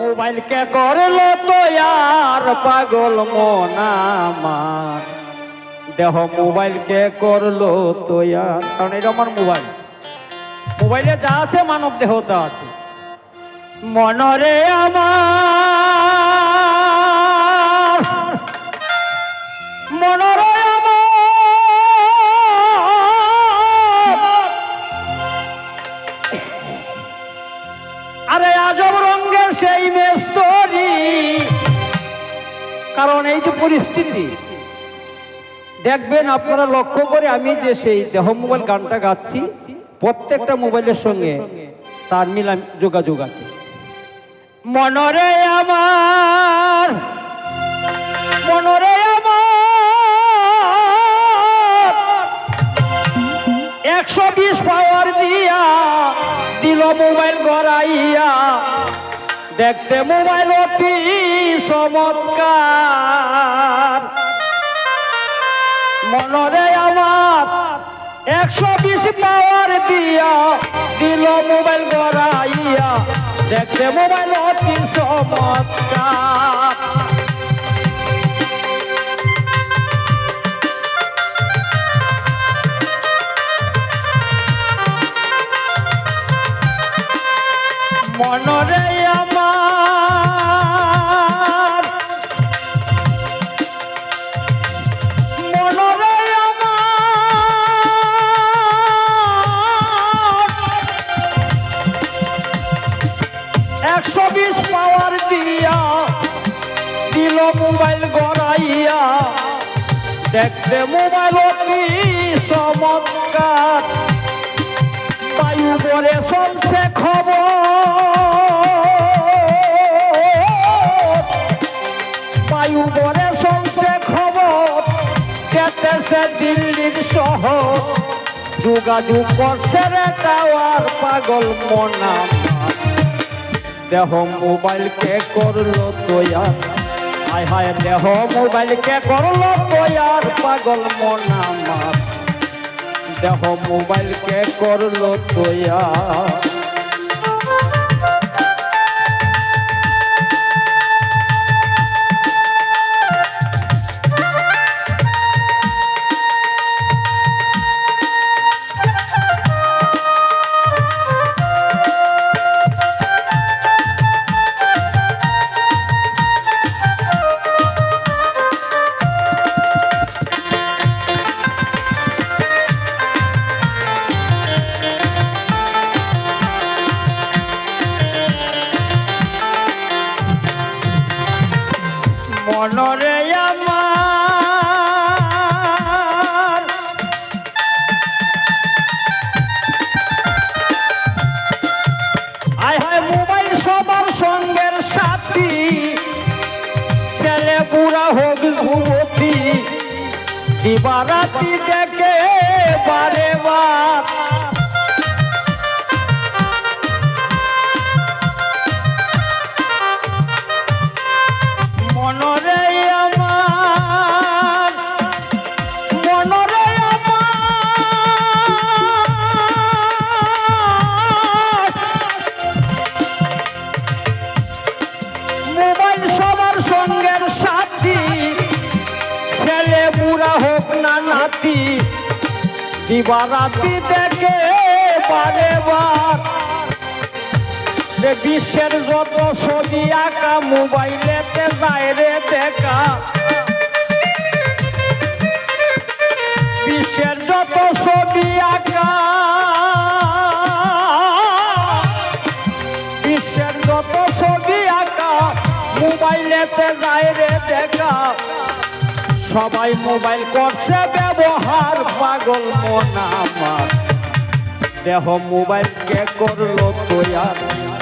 mobile কে করলো তো আর পাগল মন আমার দেহ মোবাইল কে করলো তো আর কারণ এটা আমার মোবাইলে যা আছে মানব দেহ তা আছে মনরে আমার মনরে আরে আজব রঙের সেই মেস্তরি কারণ এই যে পরিস্থিতি দেখবেন আপনারা লক্ষ্য করে আমি যে সেই দেহ মোবাইল গানটা গাচ্ছি প্রত্যেকটা মোবাইলের সঙ্গে তার মিলাম যোগাযোগ আছে মনরে আমার মনরে আমার 120 পাওয়ার দিয়া দিল মোবাইল গড়াইয়া দেখতে মোবাইল অতি চমৎকার মনরে আমার 120 পাওয়ার দিয়া দিল মোবাইল গড়াইয়া দেখতে মোবাইল অতি চমৎকার মনরে আমার মনরে আমার 120 পাওয়ার দিয়া দিল মোবাইল গড়াইয়া দেখতে মোবাইল অতি চমৎকার বায়ু বলে চলছে খবর বায়ু বলে চলছে খবর কেটেছে দিল্লির শহর যোগাযোগ করছে রে টাওয়ার পাগল মন আমার দেহ মোবাইল কে করলো তৈয়ার হায় হায় দেহ মোবাইল কে করলো তৈয়ার পাগল মন আমার দেহ মোবাইল কে করলো তৈয়ার মনরে আমার আয় হায় মোবাইল সবার সঙ্গের সাথী ছেলে বুড়া হোক যুবতী দিবারাতি দেখে বারে বার দিবারাতি দেখে বারে বার বিশ্বের যত ছবি আঁকা মোবাইলেতে যায় রে দেখা বিশ্বের যত ছবি আঁকা বিশ্বের যত ছবি আঁকা মোবাইলেতে যায় রে দেখা সবাই মোবাইল করছে ব্যবহার পাগল মন আমার দেহ মোবাইল কে করলো তৈয়ার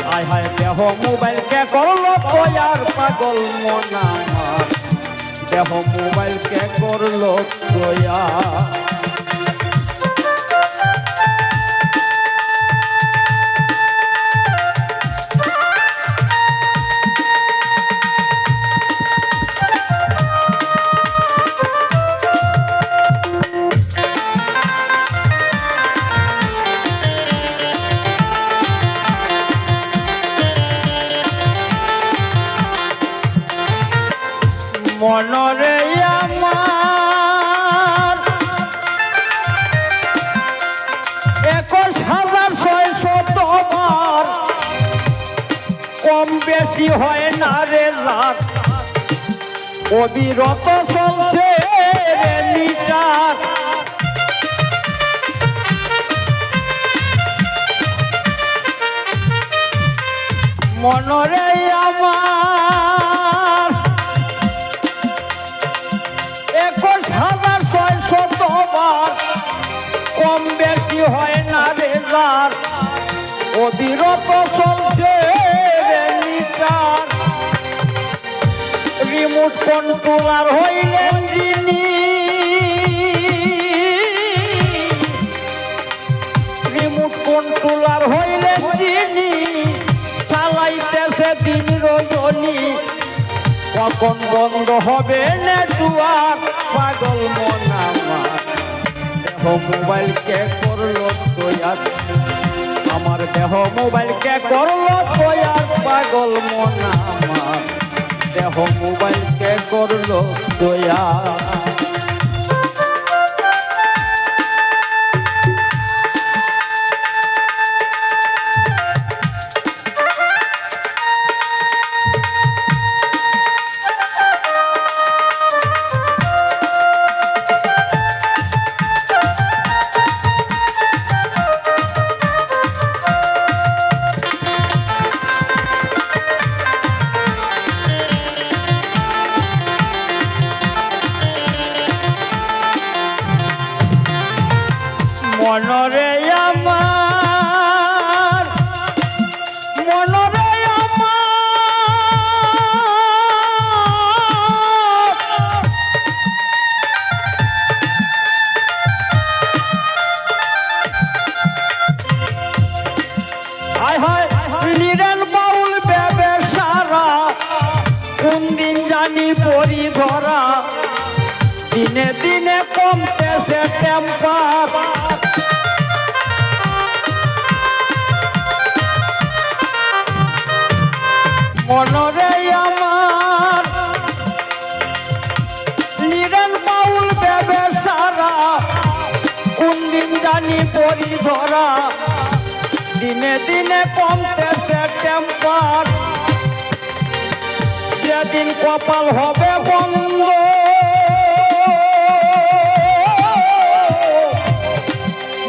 হায় হায় দেহ মোবাইল কে করলো তৈয়ার পাগল মন আমার দেহ মোবাইল কে করলো তৈয়ার মনরে আমার 21,600 বার কম বেশি হয় না রে রাত অবিরত চলছে রে নিচার মনরে আমার 21,600 বার কম বেশি হয় না রে রাত অবিরত চলছে রে নিচার রিমোট কন্ট্রোলার হইলেন যিনি রিমোট কন্ট্রোলার হইলেন যিনি চালাইতেছে দিন রজনী কখন বন্ধ হবে নেটওয়ার্ক পাগল মন আমার দেহ মোবাইলকে করলো তৈয়ার আমার দেহ মোবাইলকে করলো তৈয়ার পাগল মন আমার দেহ মোবাইলকে করলো তৈয়ার মনরে আমার মনরে হায় হায় নিরেন বাউল বেবে সারা কোন দিন জানি পরি ধরা দিনে দিনে কমতেছে টেম্পার মনরে আমার নিরেন বাউল বেবে সারা কোন দিন জানি পরি ধরা দিনে দিনে কমতেছে টেম্পার যেদিন কপাল হবে বন্ধ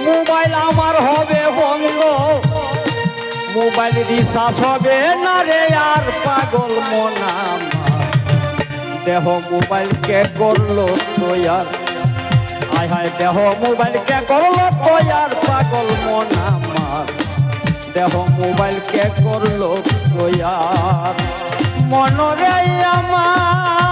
মোবাইল আমার হবে বন্ধ মোবাইল রিচার্জ হবে না রে আর পাগল মন আমার দেহ মোবাইলকে করলো তৈয়ার হায় হায় দেহ মোবাইলকে করলো তৈয়ার পাগল মন আমার দেহ মোবাইলকে করলো তৈয়ার মনরে আমার